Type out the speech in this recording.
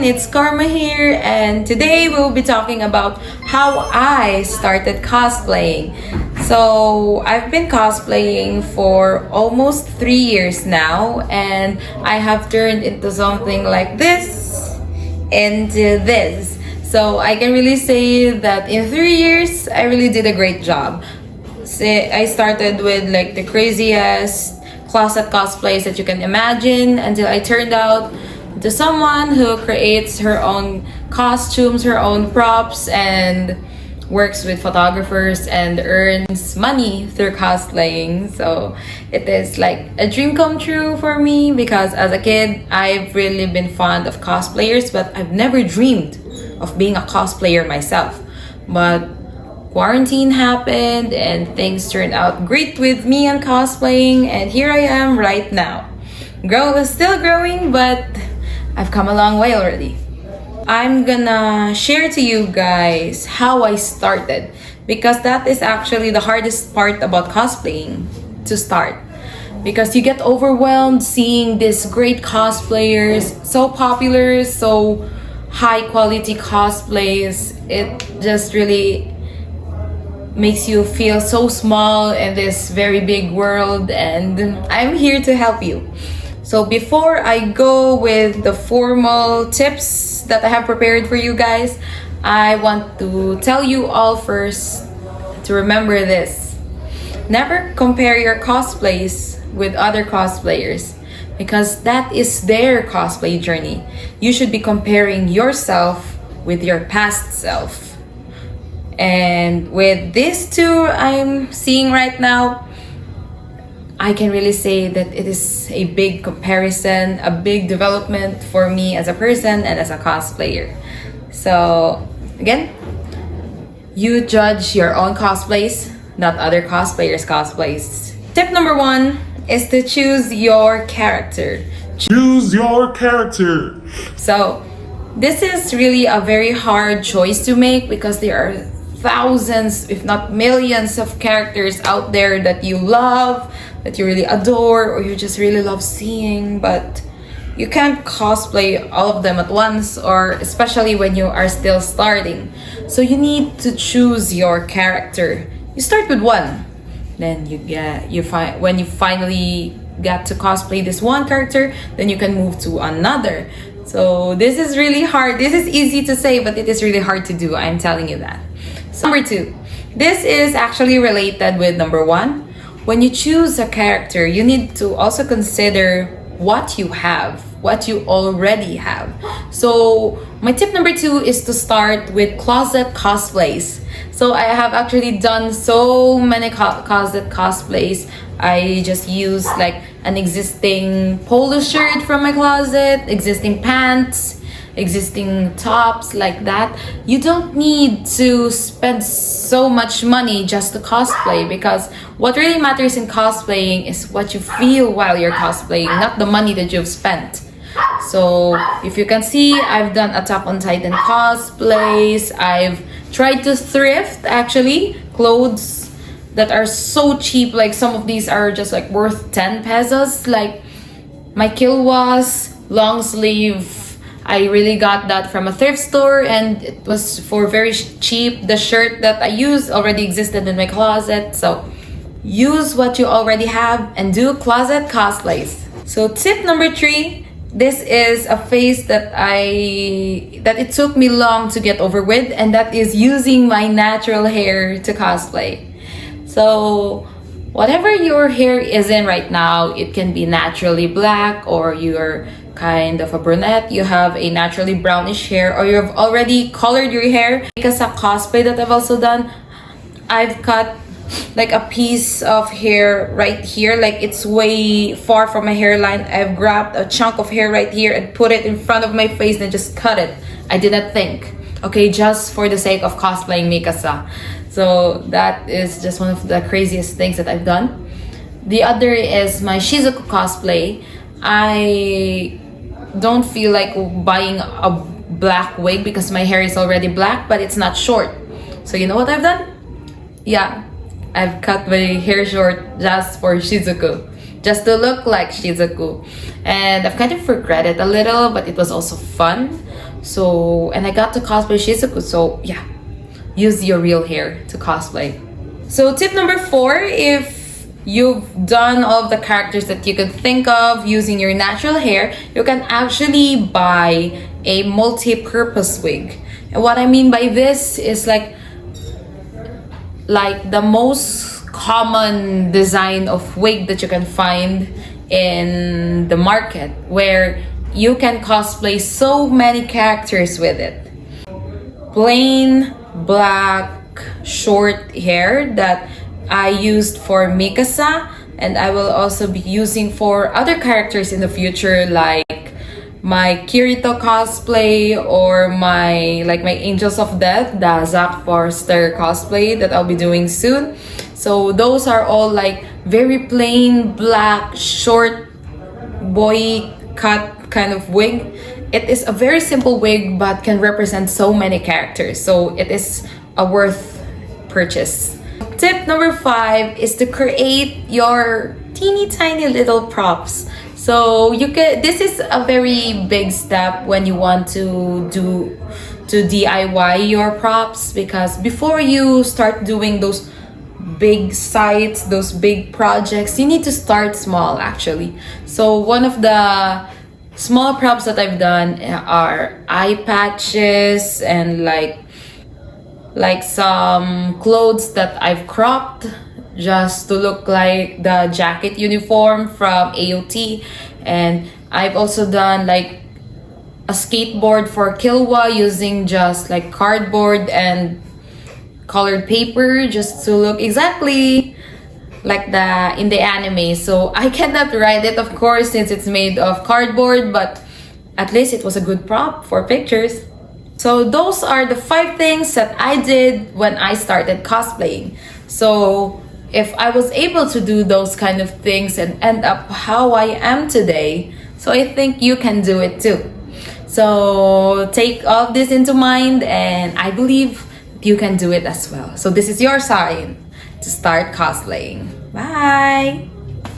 it's Karma here, and today we'll be talking about how I started cosplaying. So, I've been cosplaying for almost 3 years now, and I have turned into something like this, into this. So, I can really say that in 3 years, I really did a great job. I started with like the craziest closet cosplays that you can imagine until I turned out to someone who creates her own costumes, her own props, and works with photographers and earns money through cosplaying. So it is like a dream come true for me because as a kid, I've really been fond of cosplayers, but I've never dreamed of being a cosplayer myself. But quarantine happened and things turned out great with me and cosplaying, and here I am right now. Still growing, but I've come a long way already. I'm gonna share to you guys how I started because that is actually the hardest part about cosplaying to start. Because you get overwhelmed seeing these great cosplayers, so popular, so high quality cosplays. It just really makes you feel so small in this very big world, and I'm here to help you. So before I go with the formal tips that I have prepared for you guys, I want to tell you all first to remember this. Never compare your cosplays with other cosplayers because that is their cosplay journey. You should be comparing yourself with your past self. And with these two I'm seeing right now, I can really say that it is a big comparison, a big development for me as a person and as a cosplayer. So, again, you judge your own cosplays, not other cosplayers' cosplays. Tip number 1 is to choose your character. Choose your character. So, this is really a very hard choice to make because there are thousands, if not millions, of characters out there that you love, that you really adore, or you just really love seeing, but you can't cosplay all of them at once, or especially when you are still starting. So you need to choose your character. You start with one, then when you finally get to cosplay this one character, then you can move to another. So this is really hard. This is easy to say, but it is really hard to do. I'm telling you that. So, number 2, this is actually related with number 1. When you choose a character, you need to also consider what you have, what you already have. So my tip number 2 is to start with closet cosplays. So I have actually done so many closet cosplays. I just use like an existing polo shirt from my closet, existing pants, existing tops, like that. You don't need to spend so much money just to cosplay because what really matters in cosplaying is what you feel while you're cosplaying, not the money that you've spent. So if you can see, I've done Attack on Titan cosplays. I've tried to thrift actually clothes that are so cheap, like some of these are just like worth 10 pesos. Like my Kilwas long sleeve, I really got that from a thrift store and it was for very cheap. The shirt that I used already existed in my closet. So use what you already have and do closet cosplays. So tip number 3, this is a phase that it took me long to get over with, and that is using my natural hair to cosplay. So whatever your hair is in right now, it can be naturally black, or you're kind of a brunette, you have a naturally brownish hair, or you've already colored your hair. Because a cosplay that I've also done, I've cut like a piece of hair right here, like it's way far from my hairline. I've grabbed a chunk of hair right here and put it in front of my face and just cut it. I didn't think, okay, just for the sake of cosplaying Mikasa. So that is just one of the craziest things that I've done. The other is my Shizuku cosplay. I don't feel like buying a black wig because my hair is already black, but it's not short. So you know what I've done? Yeah, I've cut my hair short just for Shizuku, just to look like Shizuku. And I've kind of regretted a little, but it was also fun. So, and I got to cosplay Shizuku. So yeah, use your real hair to cosplay. So tip number 4, if you've done all of the characters that you could think of using your natural hair, you can actually buy a multi-purpose wig. And what I mean by this is like the most common design of wig that you can find in the market, where you can cosplay so many characters with it. Plain black short hair that I used for Mikasa, and I will also be using for other characters in the future, like my Kirito cosplay or my Angels of Death, the Zack Forster cosplay that I'll be doing soon. So those are all like very plain black short boy cut kind of wig. It is a very simple wig but can represent so many characters, so it is a worth purchase. Tip number 5 is to create your teeny tiny little props. So this is a very big step when you want to DIY your props, because before you start doing those big sites, those big projects, you need to start small actually. So one of the small props that I've done are eye patches and like some clothes that I've cropped just to look like the jacket uniform from AOT. And I've also done like a skateboard for Killua using just like cardboard and colored paper just to look exactly like in the anime. So I cannot ride it, of course, since it's made of cardboard, but at least it was a good prop for pictures. So those are the 5 things that I did when I started cosplaying. So if I was able to do those kind of things and end up how I am today, so I think you can do it too. So take all this into mind, and I believe you can do it as well. So this is your sign to start cosplaying. Bye!